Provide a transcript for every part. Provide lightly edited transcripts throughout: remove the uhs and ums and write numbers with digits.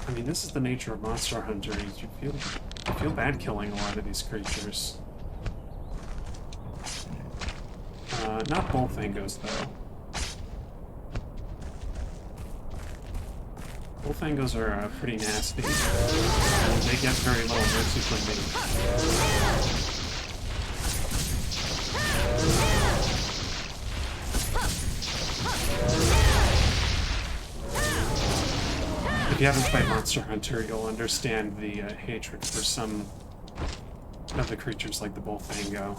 I mean, this is the nature of Monster Hunter. You feel bad killing a lot of these creatures. Not bullfangos, though. Bullfangos are pretty nasty, and they get very little mercy from me. If you haven't played Monster Hunter, you'll understand the hatred for some of the creatures like the bullfango.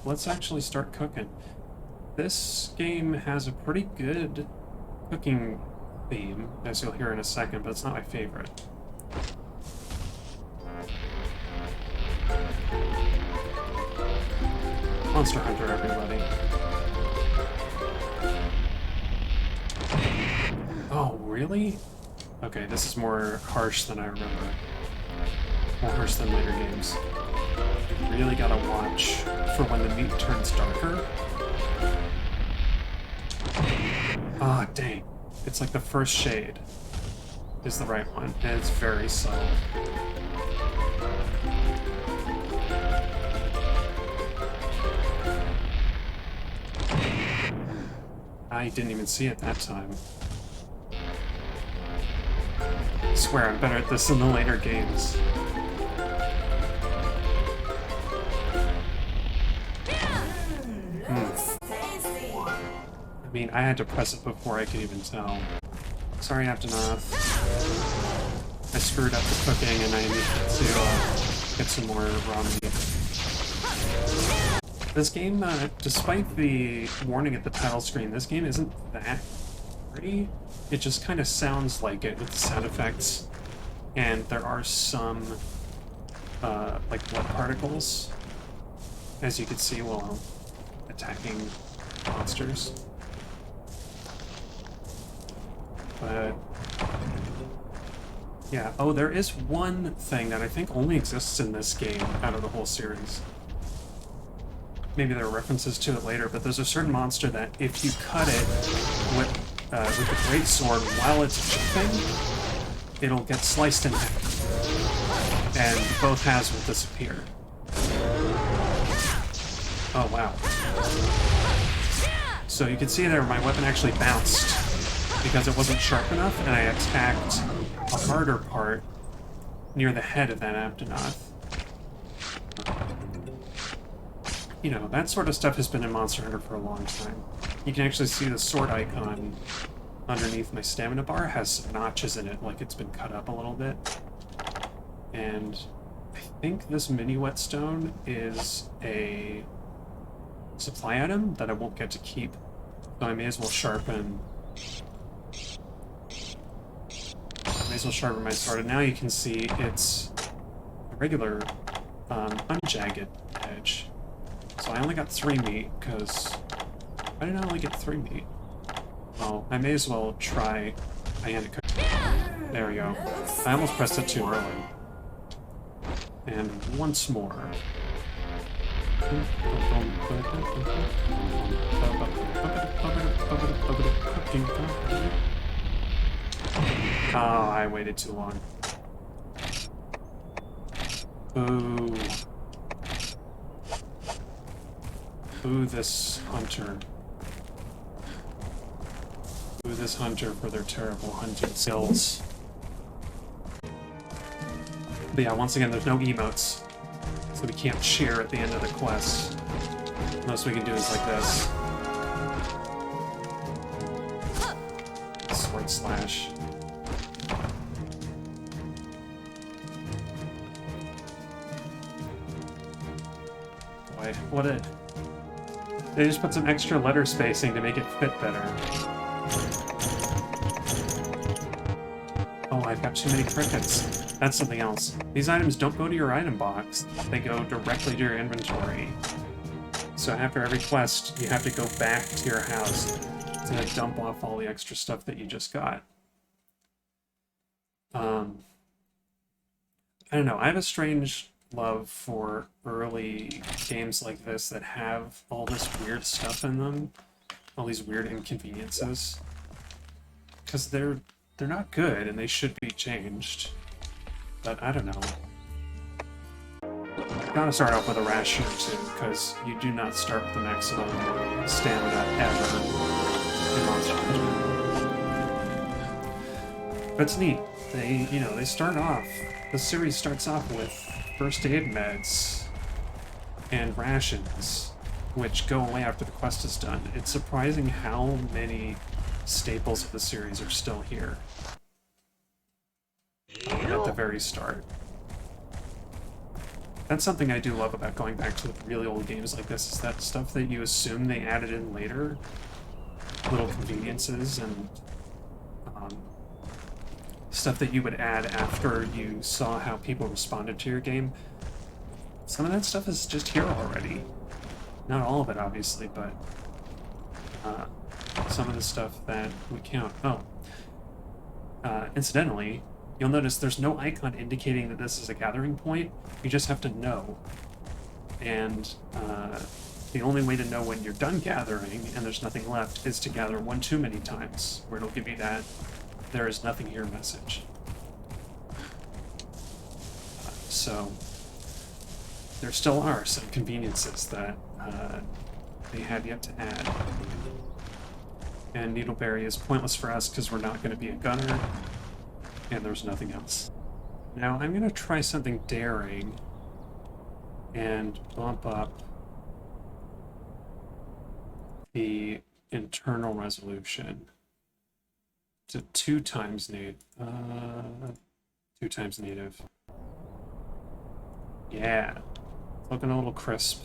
Let's actually start cooking. This game has a pretty good cooking theme, as you'll hear in a second, but it's not my favorite. Monster Hunter, everybody. Oh, really? Okay, this is more harsh than I remember. More harsh than later games. Really gotta watch for when the meat turns darker. Ah, dang. It's like the first shade is the right one, and it's very subtle. I didn't even see it that time. I swear I'm better at this in the later games. I mean, I had to press it before I could even tell. Sorry, Aftermath. I screwed up the cooking and I needed to get some more raw meat. This game, despite the warning at the title screen, this game isn't that pretty. It just kind of sounds like it with the sound effects. And there are some, like blood particles, as you can see while attacking monsters. But yeah, oh, there is one thing that I think only exists in this game out of the whole series. Maybe there are references to it later, but there's a certain monster that if you cut it with a great sword while it's jumping, it'll get sliced in half, and both halves will disappear. Oh wow. So you can see there my weapon actually bounced because it wasn't sharp enough, and I attacked a harder part near the head of that Abdonath. You know, that sort of stuff has been in Monster Hunter for a long time. You can actually see the sword icon underneath my stamina bar has some notches in it, like it's been cut up a little bit. And I think this mini whetstone is a supply item that I won't get to keep, so I may as well sharpen my sword. And now you can see it's a regular unjagged edge. So I only got 3 meat, because why did I only get 3 meat? Well, I may as well try hand cook. There we go. I almost pressed it too early. And once more. Oh, I waited too long. Ooh. Ooh, this hunter. Ooh, this hunter for their terrible hunting skills. But yeah, once again, there's no emotes, so we can't cheer at the end of the quest. The most we can do is like this. Sword slash. Boy, what a... They just put some extra letter spacing to make it fit better. Oh, I've got too many crickets. That's something else. These items don't go to your item box. They go directly to your inventory. So after every quest, you have to go back to your house to dump off all the extra stuff that you just got. I don't know. I have a strange love for early games like this that have all this weird stuff in them, all these weird inconveniences, because they're they're not good, and they should be changed. But I don't know. Gotta start off with a ration or two, because you do not start with the maximum stamina ever in Monster Hunter. But it's neat. They start off, the series starts off with first aid meds and rations, which go away after the quest is done. It's surprising how many staples of the series are still here at the very start. That's something I do love about going back to really old games like this, is that stuff that you assume they added in later, little conveniences and stuff that you would add after you saw how people responded to your game. Some of that stuff is just here already. Not all of it, obviously, but some of the stuff that we count. Oh. Incidentally, you'll notice there's no icon indicating that this is a gathering point. You just have to know. And the only way to know when you're done gathering and there's nothing left is to gather one too many times, where it'll give you that "there is nothing here" message. So there still are some conveniences that they have yet to add. And Needleberry is pointless for us because we're not going to be a gunner, and there's nothing else. Now I'm going to try something daring and bump up the internal resolution to 2 times native. 2 times native. Yeah. Looking a little crisp.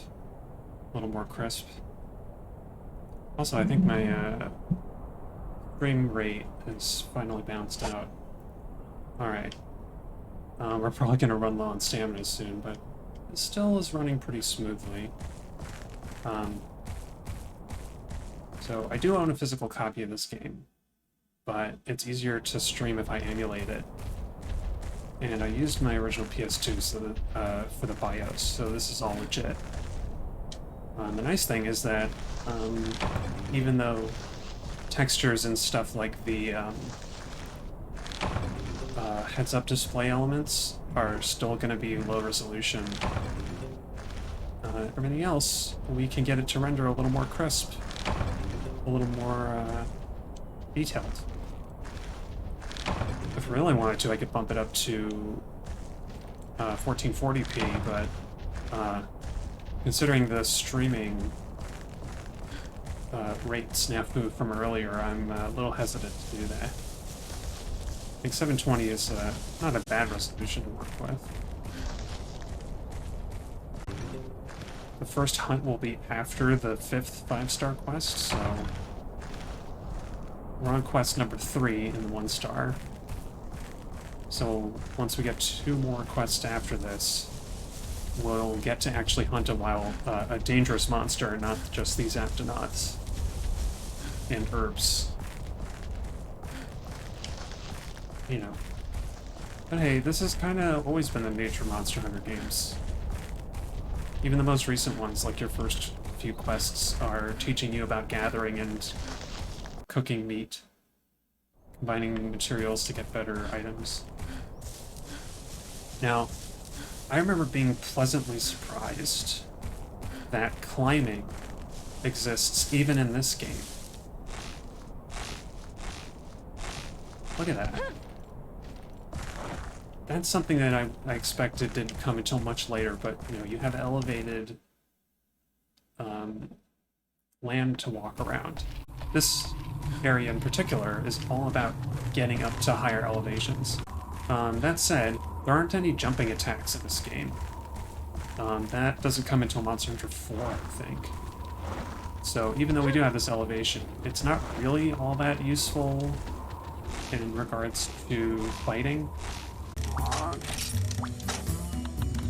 A little more crisp. Also, I think my frame rate is finally bounced out. Alright. We're probably going to run low on stamina soon, but it still is running pretty smoothly. So I do own a physical copy of this game, but it's easier to stream if I emulate it. And I used my original PS2 so that, for the BIOS, so this is all legit. The nice thing is that even though textures and stuff like the heads-up display elements are still going to be low resolution, everything else, we can get it to render a little more crisp, a little more detailed. If I really wanted to, I could bump it up to 1440p, but considering the streaming rate snafu from earlier, I'm a little hesitant to do that. I think 720 is not a bad resolution to work with. The first hunt will be after the 5th 5-star quest, so we're on quest number 3 in the 1-star. So once we get 2 more quests after this, we'll get to actually hunt a dangerous monster, not just these Aptonauts and herbs. You know. But hey, this has kind of always been the nature of Monster Hunter games. Even the most recent ones, like your first few quests, are teaching you about gathering and cooking meat, combining materials to get better items. Now, I remember being pleasantly surprised that climbing exists even in this game. Look at that. That's something that I expected didn't come until much later, but you have elevated land to walk around. This area in particular is all about getting up to higher elevations. That said, there aren't any jumping attacks in this game. That doesn't come until Monster Hunter 4, I think. So even though we do have this elevation, it's not really all that useful in regards to fighting.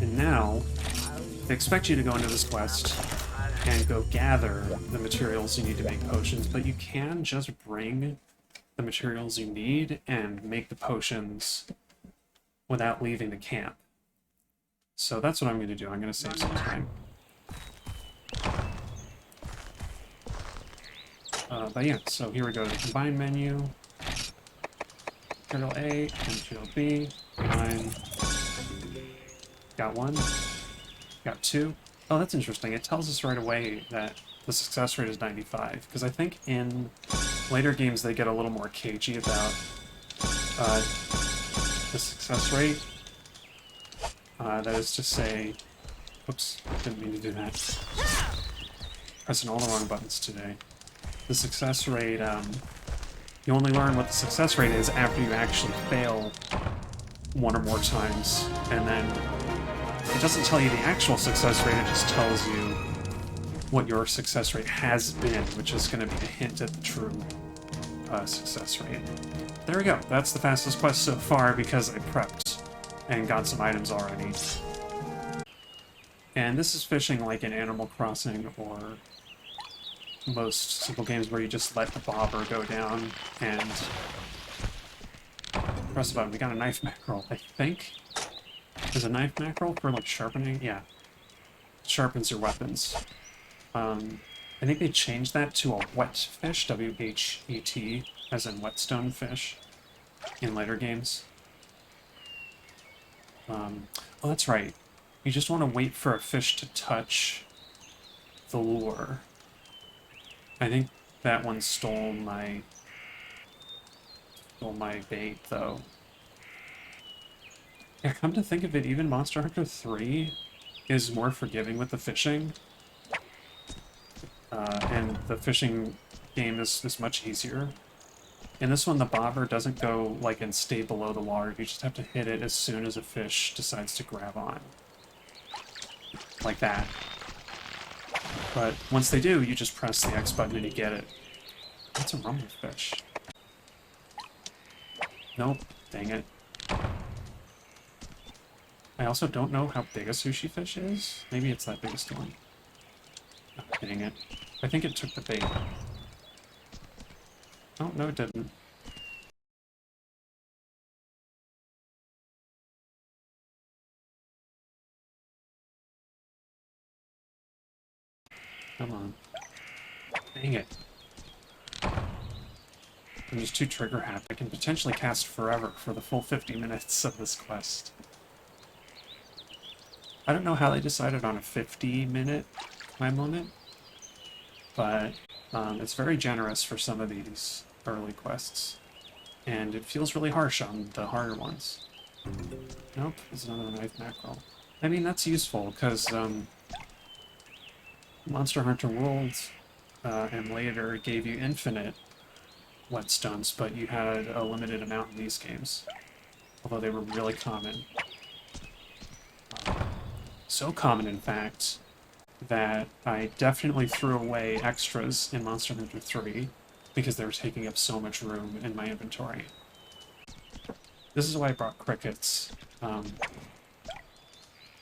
And now, they expect you to go into this quest and go gather the materials you need to make potions, but you can just bring the materials you need and make the potions without leaving the camp. So that's what I'm going to do. I'm going to save some time. But yeah, so here we go to the combine menu. Chemtrail A, chemtrail B, 9. Got 1. Got 2. Oh, that's interesting. It tells us right away that the success rate is 95, because I think in later games they get a little more cagey about the success rate. That is to say... Oops, didn't mean to do that. Pressing all the wrong buttons today. The success rate, you only learn what the success rate is after you actually fail one or more times, and then it doesn't tell you the actual success rate, it just tells you what your success rate has been, which is going to be a hint at the true success rate. There we go. That's the fastest quest so far because I prepped and got some items already. And this is fishing like in Animal Crossing or most simple games where you just let the bobber go down and press a button. We got a knife mackerel, I think. There's a knife mackerel for like sharpening. Yeah, it sharpens your weapons. I think they changed that to a whet fish, W-H-E-T, as in whetstone fish, in later games. Oh, that's right. You just want to wait for a fish to touch the lure. I think that one stole my bait, though. Yeah, come to think of it, even Monster Hunter 3 is more forgiving with the fishing. And the fishing game is much easier. In this one, the bobber doesn't go, like, and stay below the water. You just have to hit it as soon as a fish decides to grab on. Like that. But once they do, you just press the X button and you get it. That's a rumblefish. Nope. Dang it. I also don't know how big a sushi fish is. Maybe it's that biggest one. Oh, dang it. I think it took the bait. Oh, no it didn't. Come on. Dang it. I'm just too trigger happy. I can potentially cast forever for the full 50 minutes of this quest. I don't know how they decided on a 50-minute time limit, but it's very generous for some of these early quests. And it feels really harsh on the harder ones. Nope, there's another knife mackerel. I mean, that's useful, because Monster Hunter World and later gave you infinite whetstones, but you had a limited amount in these games. Although they were really common. So common, in fact, that I definitely threw away extras in Monster Hunter 3 because they were taking up so much room in my inventory. This is why I brought crickets,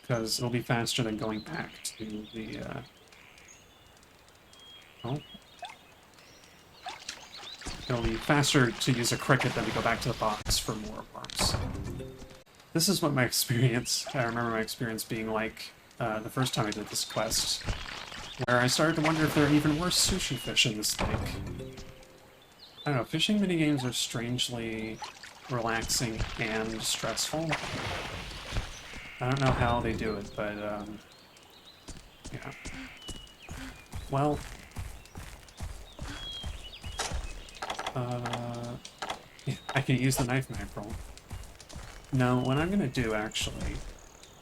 because it'll be faster than going back to the, oh. It'll be faster to use a cricket than to go back to the box for more worms. This is what my experience, I remember my experience being like the first time I did this quest, where I started to wonder if there are even worse sushi fish in this lake. I don't know, fishing minigames are strangely relaxing and stressful. I don't know how they do it, but, yeah. Well, yeah, I can use the knife mackerel. No, what I'm gonna do, actually,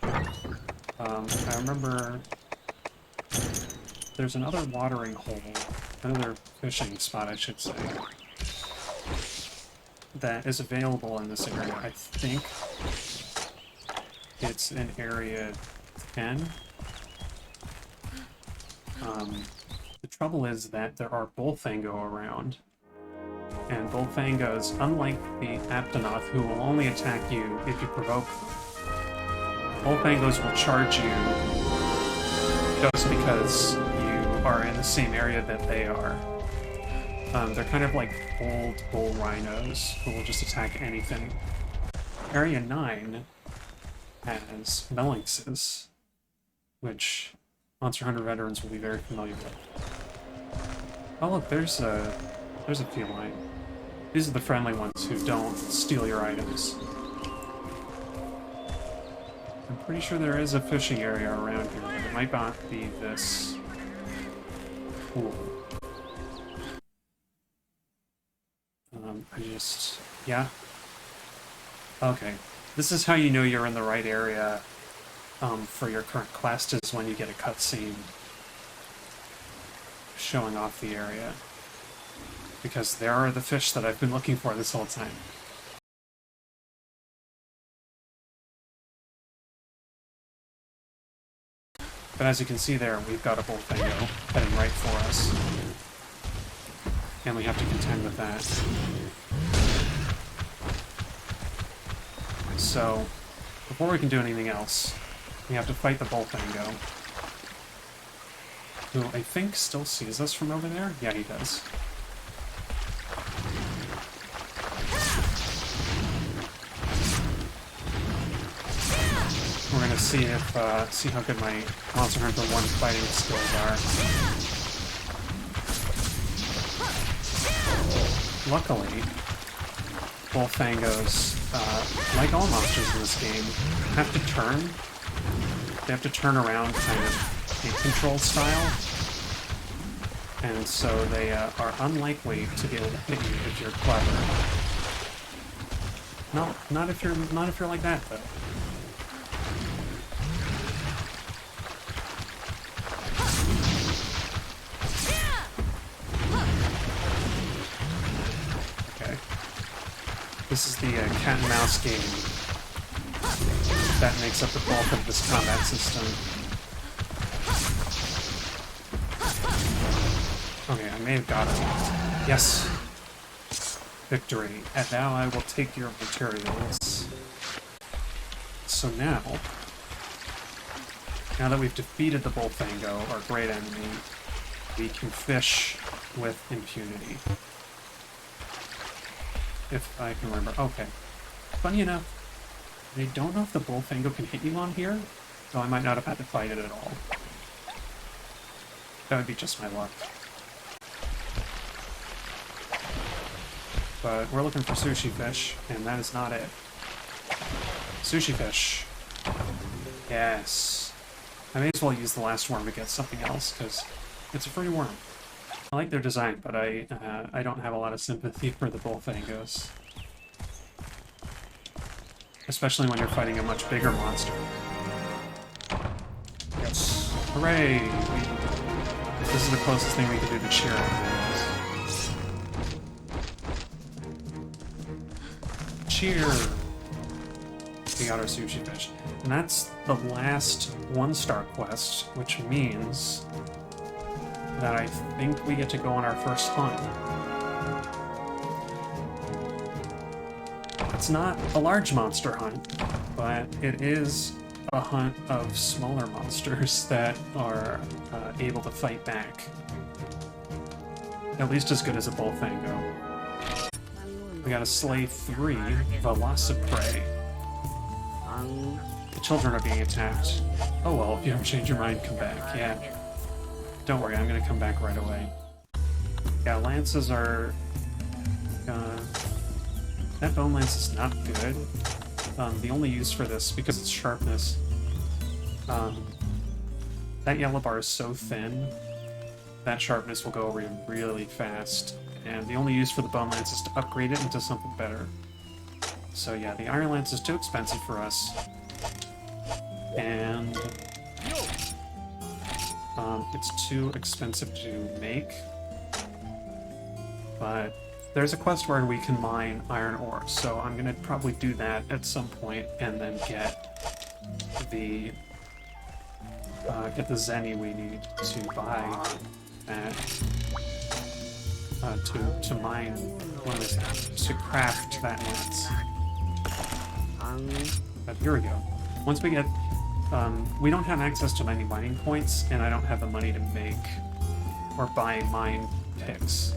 I remember there's another watering hole, another fishing spot, I should say, that is available in this area. I think it's in area 10. The trouble is that there are bullfango around, and bullfangos, unlike the Aptonoth, who will only attack you if you provoke them, bullfangos will charge you just because you are in the same area that they are. They're kind of like old bull rhinos who will just attack anything. Area 9 has melinxes, which Monster Hunter veterans will be very familiar with. Oh look, there's a feline. These are the friendly ones who don't steal your items. I'm pretty sure there is a fishing area around here, but it might not be this pool. Yeah? Okay. This is how you know you're in the right area for your current quest, is when you get a cutscene showing off the area. Because there are the fish that I've been looking for this whole time. But as you can see there, we've got a bullfango heading right for us. And we have to contend with that. So, before we can do anything else, we have to fight the bullfango, who I think still sees us from over there? Yeah, he does. We're gonna see if see how good my Monster Hunter 1 fighting skills are. Luckily, bullfangos, like all monsters in this game, have to turn. They have to turn around kind of in control style. And so they are unlikely to be able to hit you if you're clever. No, not if you're like that though. Okay. This is the cat and mouse game that makes up the bulk of this combat system. Okay, I may have got it. Yes! Victory. And now I will take your materials. So now that we've defeated the bullfango, our great enemy, we can fish with impunity. If I can remember. Okay. Funny enough, I don't know if the bullfango can hit you on here, so I might not have had to fight it at all. That would be just my luck. But we're looking for sushi fish, and that is not it. Sushi fish. Yes. I may as well use the last worm to get something else, because it's a free worm. I like their design, but I don't have a lot of sympathy for the bullfangos. Especially when you're fighting a much bigger monster. Yes. Hooray! This is the closest thing we can do to cheer up. Cheer! We got our sushi fish. And that's the last 1-star quest, which means that I think we get to go on our first hunt. It's not a large monster hunt, but it is a hunt of smaller monsters that are able to fight back. At least as good as a bullfango. We gotta slay 3 velociprey. The children are being attacked. Oh well, if you don't change your mind, come back. Yeah. Don't worry, I'm gonna come back right away. Yeah, lances are... that bone lance is not good. The only use for this, because it's sharpness, that yellow bar is so thin, that sharpness will go over really fast. And the only use for the bone lance is to upgrade it into something better. So yeah, the iron lance is too expensive for us. And it's too expensive to make. But there's a quest where we can mine iron ore, so I'm gonna probably do that at some point and then get the zenny we need to buy that. To mine, what is that? To craft that lance. But here we go. Once we get, we don't have access to many mining points, and I don't have the money to make or buy mine picks.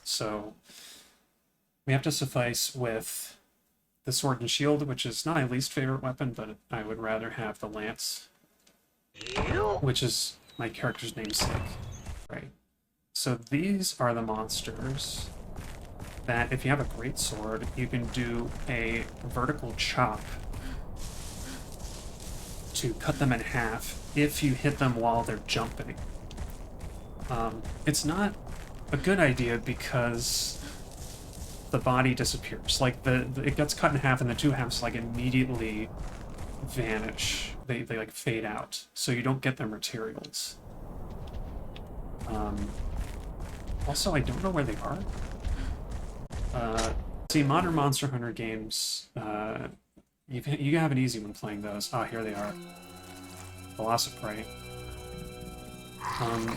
So we have to suffice with the sword and shield, which is not my least favorite weapon, but I would rather have the lance, which is my character's namesake. Right. So these are the monsters that if you have a great sword, you can do a vertical chop to cut them in half if you hit them while they're jumping. It's not a good idea because the body disappears. Like, it gets cut in half and the two halves, like, immediately vanish. They like, fade out. So you don't get their materials. Also, I don't know where they are. See, modern Monster Hunter games, you have an easy one playing those. Ah, here they are. Velociprey.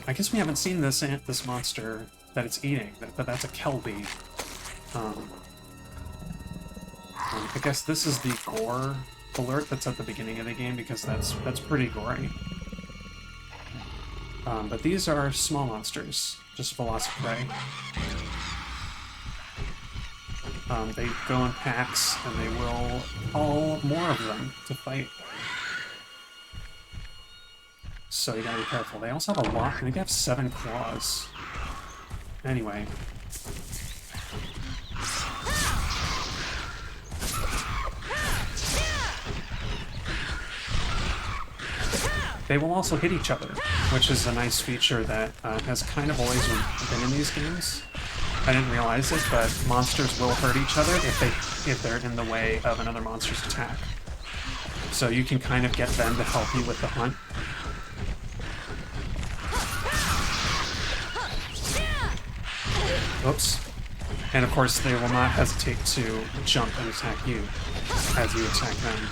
I guess we haven't seen this monster that it's eating, but that's a Kelby. I guess this is the gore alert that's at the beginning of the game, because that's pretty gory. But these are small monsters, just velociprey. They go in packs, and they will call more of them to fight. So you gotta be careful. They also have a lot. I think they have 7 claws. Anyway. They will also hit each other, which is a nice feature that has kind of always been in these games. I didn't realize it, but monsters will hurt each other if they're in the way of another monster's attack. So you can kind of get them to help you with the hunt. Oops. And of course, they will not hesitate to jump and attack you as you attack them.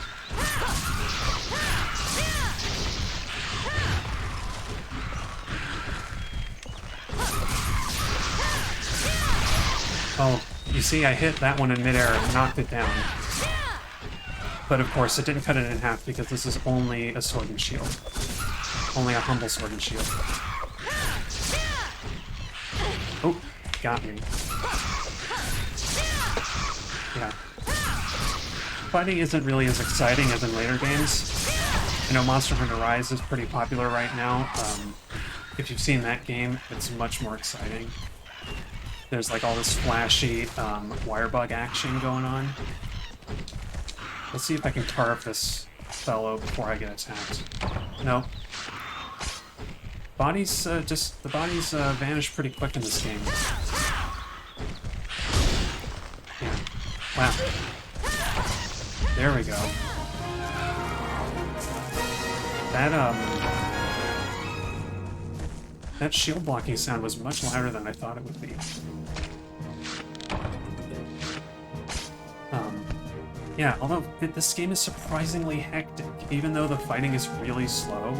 Oh, you see, I hit that one in midair and knocked it down. But of course, it didn't cut it in half because this is only a sword and shield. Only a humble sword and shield. Oh, got me. Yeah. Fighting isn't really as exciting as in later games. You know, Monster Hunter Rise is pretty popular right now. If you've seen that game, it's much more exciting. There's like all this flashy wirebug action going on. Let's see if I can carve this fellow before I get attacked. No. Bodies the bodies vanish pretty quick in this game. Yeah. Wow. There we go. That shield blocking sound was much louder than I thought it would be. Yeah, although this game is surprisingly hectic, even though the fighting is really slow.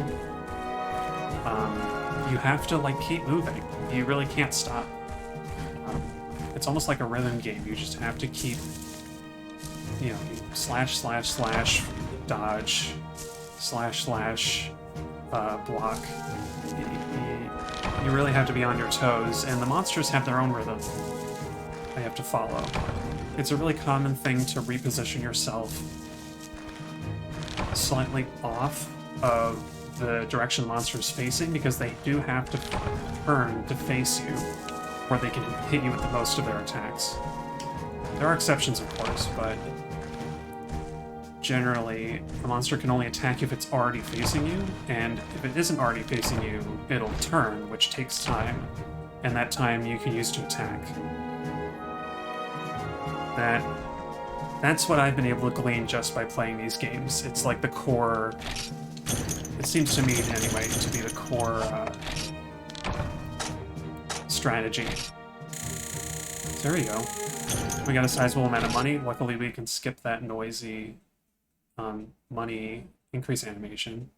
You have to like keep moving. You really can't stop. It's almost like a rhythm game. You just have to keep, you know, slash, slash, slash, dodge, slash, slash, block. You really have to be on your toes, and the monsters have their own rhythm they have to follow. It's a really common thing to reposition yourself slightly off of the direction the monster is facing, because they do have to turn to face you, where they can hit you with the most of their attacks. There are exceptions, of course, but generally, a monster can only attack you if it's already facing you, and if it isn't already facing you, it'll turn, which takes time, and that time you can use to attack. That's what I've been able to glean just by playing these games. It's like the core, it seems to me anyway, to be the core strategy. So there we go. We got a sizable amount of money. Luckily we can skip that noisy money increase animation.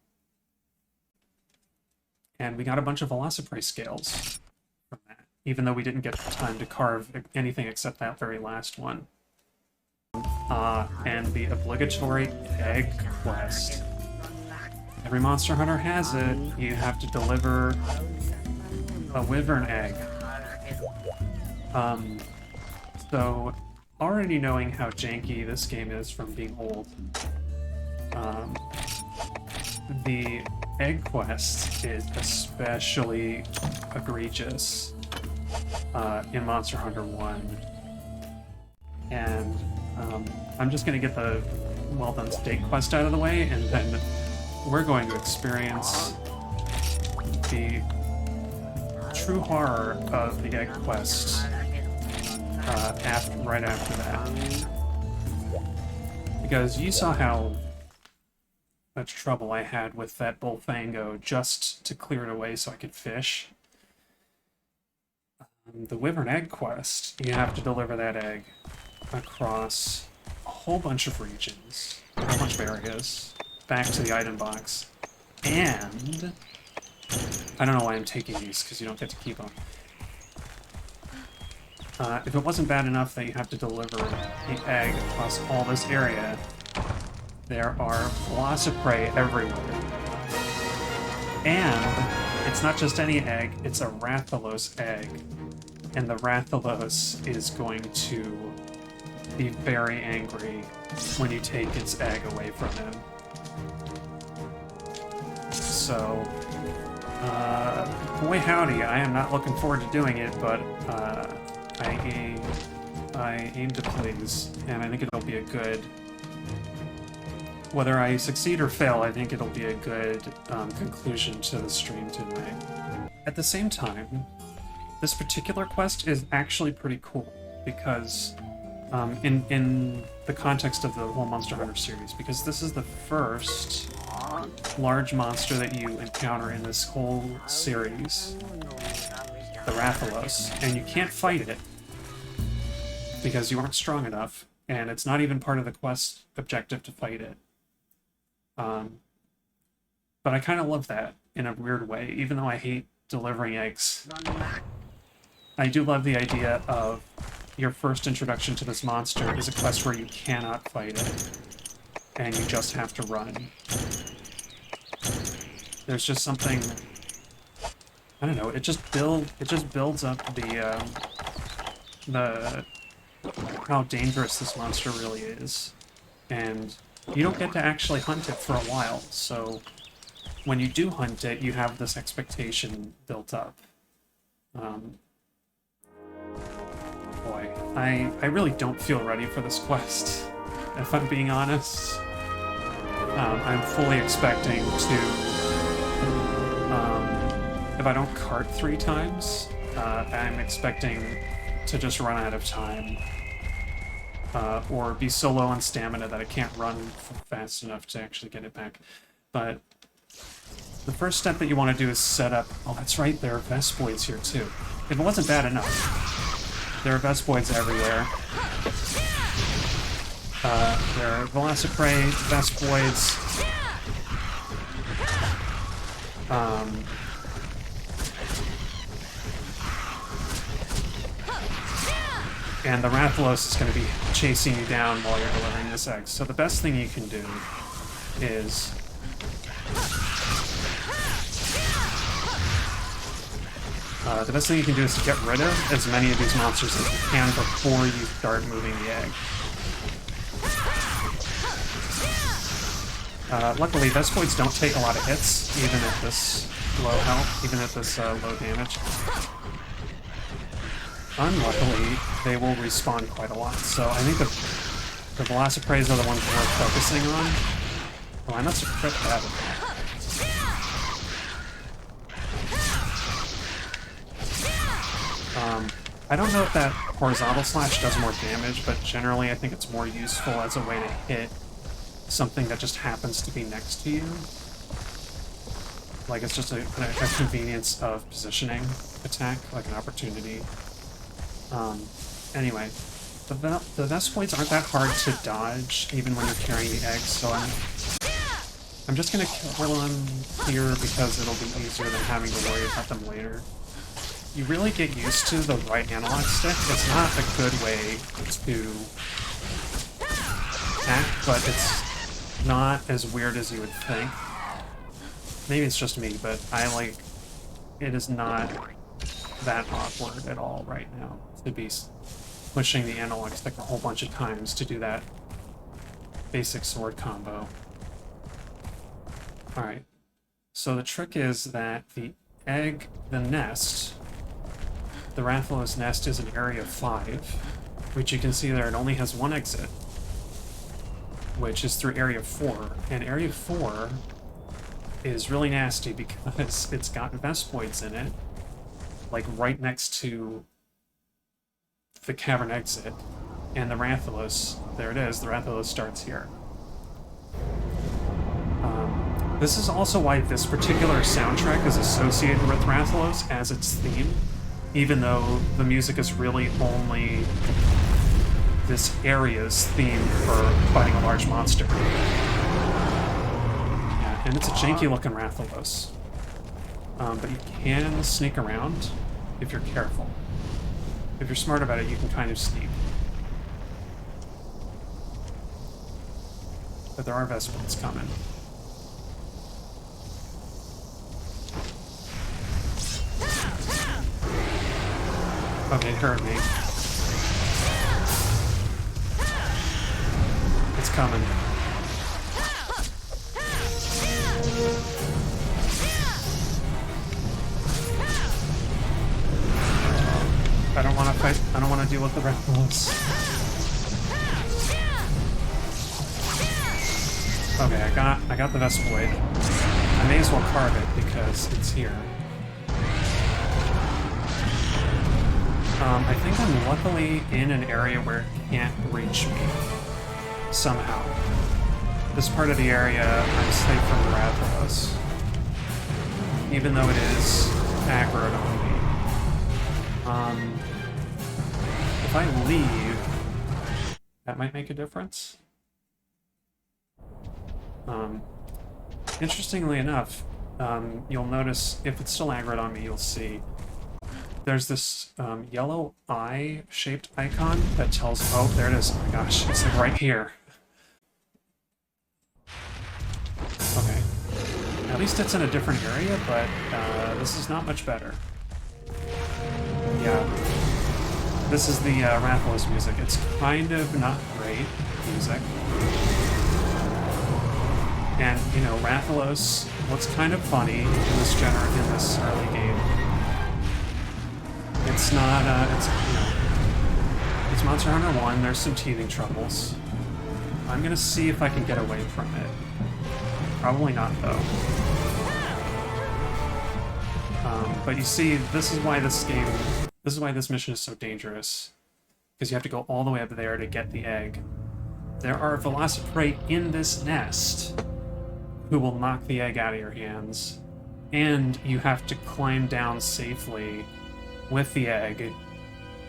And we got a bunch of velociprey scales from that, even though we didn't get time to carve anything except that very last one. And the obligatory egg quest. Every Monster Hunter has it. You have to deliver a wyvern egg. So, already knowing how janky this game is from being old, the egg quest is especially egregious in Monster Hunter 1. I'm just going to get the well done steak quest out of the way, and then we're going to experience the true horror of the egg quest right after that. Because you saw how much trouble I had with that bullfango just to clear it away so I could fish. The wyvern egg quest, you have to deliver that egg across a whole bunch of regions, a whole bunch of areas, back to the item box, and I don't know why I'm taking these, because you don't get to keep them. If it wasn't bad enough that you have to deliver the egg across all this area, there are velociprey everywhere. And it's not just any egg, it's a rathalos egg. And the rathalos is going to be very angry when you take its egg away from him. So, boy howdy, I am not looking forward to doing it, but I aim to please, and I think it'll be a good... Whether I succeed or fail, I think it'll be a good conclusion to the stream tonight. At the same time, this particular quest is actually pretty cool, because in the context of the whole Monster Hunter series, because this is the first large monster that you encounter in this whole series, the rathalos, and you can't fight it because you aren't strong enough, and it's not even part of the quest objective to fight it. But I kind of love that in a weird way, even though I hate delivering eggs. I do love the idea of your first introduction to this monster is a quest where you cannot fight it, and you just have to run. There's just something, I don't know, it just builds up the how dangerous this monster really is. And you don't get to actually hunt it for a while, so when you do hunt it, you have this expectation built up. Boy, I really don't feel ready for this quest, if I'm being honest. I'm fully expecting to, if I don't cart 3 times, I'm expecting to just run out of time. Or be so low on stamina that I can't run fast enough to actually get it back. But the first step that you want to do is set up... Oh, that's right, there are vespoids here too. If it wasn't bad enough, there are vespoids everywhere. There are velociprey, vespoids. And the rathalos is going to be chasing you down while you're delivering this egg. So the best thing you can do is... the best thing you can do is to get rid of as many of these monsters as you can before you start moving the egg. Luckily, vespoids don't take a lot of hits, even at this low health, even at this low damage. Unluckily, they will respawn quite a lot, so I think the velocipreys are the ones worth focusing on. Oh, I must have crit that. I don't know if that horizontal slash does more damage, but generally I think it's more useful as a way to hit something that just happens to be next to you. Like, it's just a convenience of positioning attack, like an opportunity. Anyway, the vespoids aren't that hard to dodge, even when you're carrying the eggs, so I'm just gonna kill them here because it'll be easier than having to worry about them later. You really get used to the right analog stick. It's not a good way to act, but it's not as weird as you would think. Maybe it's just me, but it is not that awkward at all right now to be pushing the analog stick a whole bunch of times to do that basic sword combo. Alright, so the trick is that the nest, the rathalos nest is in area 5, which you can see there, it only has one exit. which is through Area 4. And Area 4 is really nasty because it's got Vespoids in it, like right next to the cavern exit. And the Rathalos, there it is, the Rathalos starts here. This is also why this particular soundtrack is associated with Rathalos as its theme, even though the music is really only this area's theme for fighting a large monster. Yeah, and it's a janky-looking Rathalos. But you can sneak around if you're careful. If you're smart about it, you can kind of sneak. But there are Vespoids coming. Okay, it hurt me. It's coming. I don't want to fight. I don't want to deal with the rathalos. Okay, I got the Vespoid. I may as well carve it because it's here. I think I'm luckily in an area where it can't reach me somehow. This part of the area, I'm safe from the rathalos, even though it is aggroed on me. If I leave, that might make a difference. Interestingly enough, you'll notice if it's still aggroed on me, you'll see there's this yellow eye-shaped icon that tells... Oh, there it is. Oh my gosh, it's like right here. Okay. At least it's in a different area, but this is not much better. Yeah. This is the Rathalos music. It's kind of not great music. And, you know, Rathalos, what's kind of funny in this early game, it's not, it's, you know, it's Monster Hunter 1, there's some teething troubles. I'm gonna see if I can get away from it. Probably not, though. But you see, this is why this mission is so dangerous. Because you have to go all the way up there to get the egg. There are velociprey in this nest who will knock the egg out of your hands. And you have to climb down safely with the egg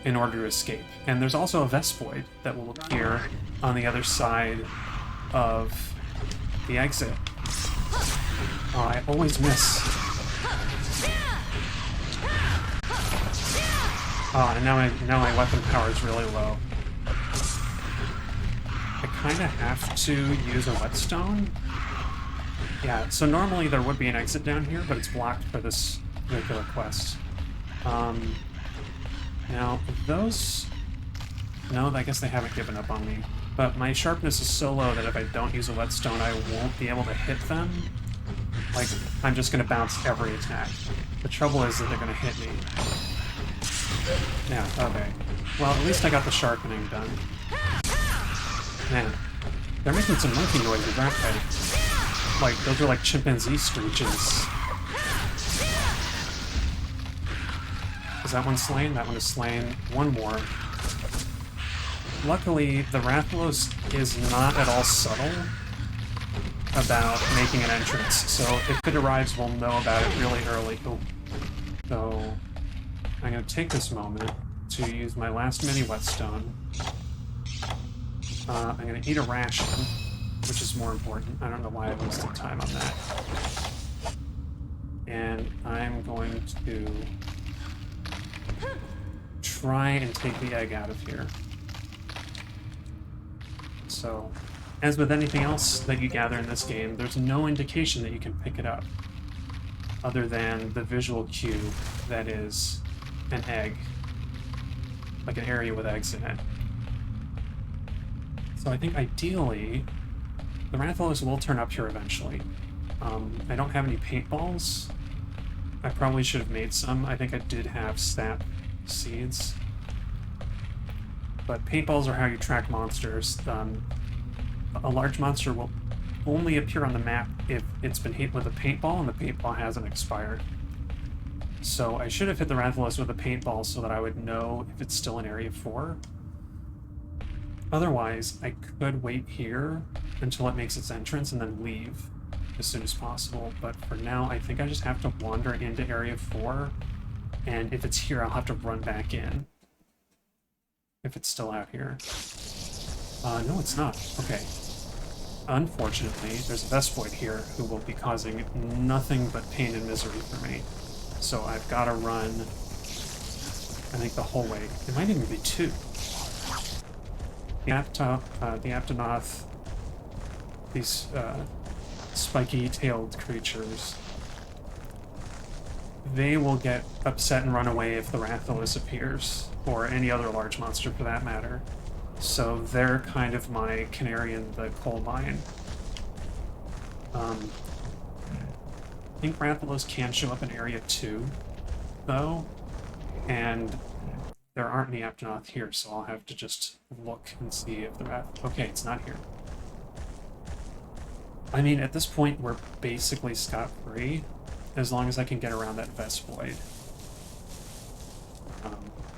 in order to escape. And there's also a Vespoid that will appear on the other side of the exit. Oh, I always miss. Oh, and now my weapon power is really low. I kind of have to use a whetstone. Yeah, so normally there would be an exit down here, but it's blocked for this particular quest. Now, those... No, I guess they haven't given up on me. But my sharpness is so low that if I don't use a whetstone, I won't be able to hit them. Like, I'm just going to bounce every attack. The trouble is that they're going to hit me. Yeah, okay. Well, at least I got the sharpening done. Man, they're making some monkey noises, aren't they? Like, those are like chimpanzee screeches. Is that one slain? That one is slain. One more. Luckily, the Rathalos is not at all subtle about making an entrance, so if it arrives, we'll know about it really early. Oh. So, I'm going to take this moment to use my last mini whetstone. I'm going to eat a ration, which is more important. I don't know why I wasted time on that. And I'm going to try and take the egg out of here. So, as with anything else that you gather in this game, there's no indication that you can pick it up, other than the visual cue that is an egg, like an area with eggs in it. So I think ideally, the Rathalos will turn up here eventually. I don't have any paintballs. I probably should have made some. I think I did have sap seeds. But paintballs are how you track monsters. a large monster will only appear on the map if it's been hit with a paintball and the paintball hasn't expired. So I should have hit the rathalos with a paintball so that I would know if it's still in Area 4. Otherwise, I could wait here until it makes its entrance and then leave as soon as possible. But for now, I think I just have to wander into Area 4, and if it's here, I'll have to run back in. If it's still out here. No, it's not. Okay. Unfortunately, there's a Vespoid here who will be causing nothing but pain and misery for me. So I've got to run, I think, the whole way. It might even be two. The Aptonoth, these spiky-tailed creatures, they will get upset and run away if the Rathalos appears, or any other large monster for that matter. So they're kind of my canary in the coal mine. I think Rathalos can show up in Area 2, though, and there aren't any Aptonoth here, so I'll have to just look and see if the Rath... Okay, it's not here. I mean, at this point, we're basically scot-free, as long as I can get around that Vespoid.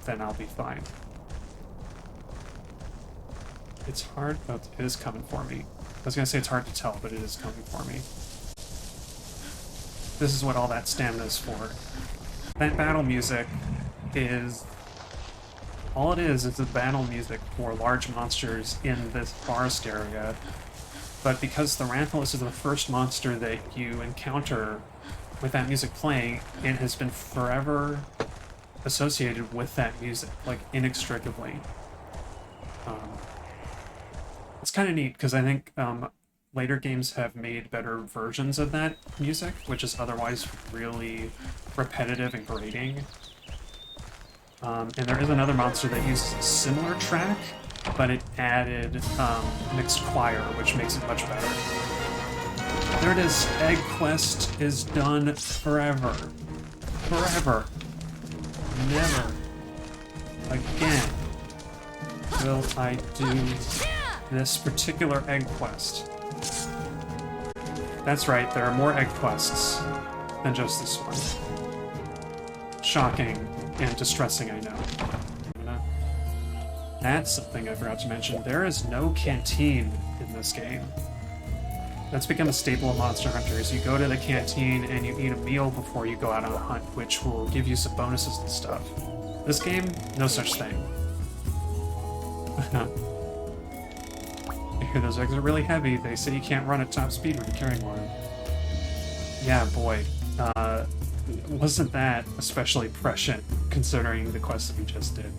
Then I'll be fine. It's hard... Oh, it is coming for me. I was gonna say it's hard to tell, but it is coming for me. This is what all that stamina is for. That battle music is... All it is the battle music for large monsters in this forest area. But because the Rathalos is the first monster that you encounter with that music playing, it has been forever associated with that music, like, inextricably. It's kind of neat, because I think later games have made better versions of that music, which is otherwise really repetitive and grating. And there is another monster that uses a similar track, but it added mixed choir, which makes it much better. There it is. Egg Quest is done forever. Forever. Never again will I do this particular egg quest. That's right, there are more egg quests than just this one. Shocking and distressing, I know. That's something I forgot to mention. There is no canteen in this game. That's become a staple of Monster Hunters. You go to the canteen and you eat a meal before you go out on a hunt, which will give you some bonuses and stuff. This game, no such thing. I hear those eggs are really heavy. They say you can't run at top speed when you're carrying one. Yeah, boy. Wasn't that especially prescient, considering the quest that we just did?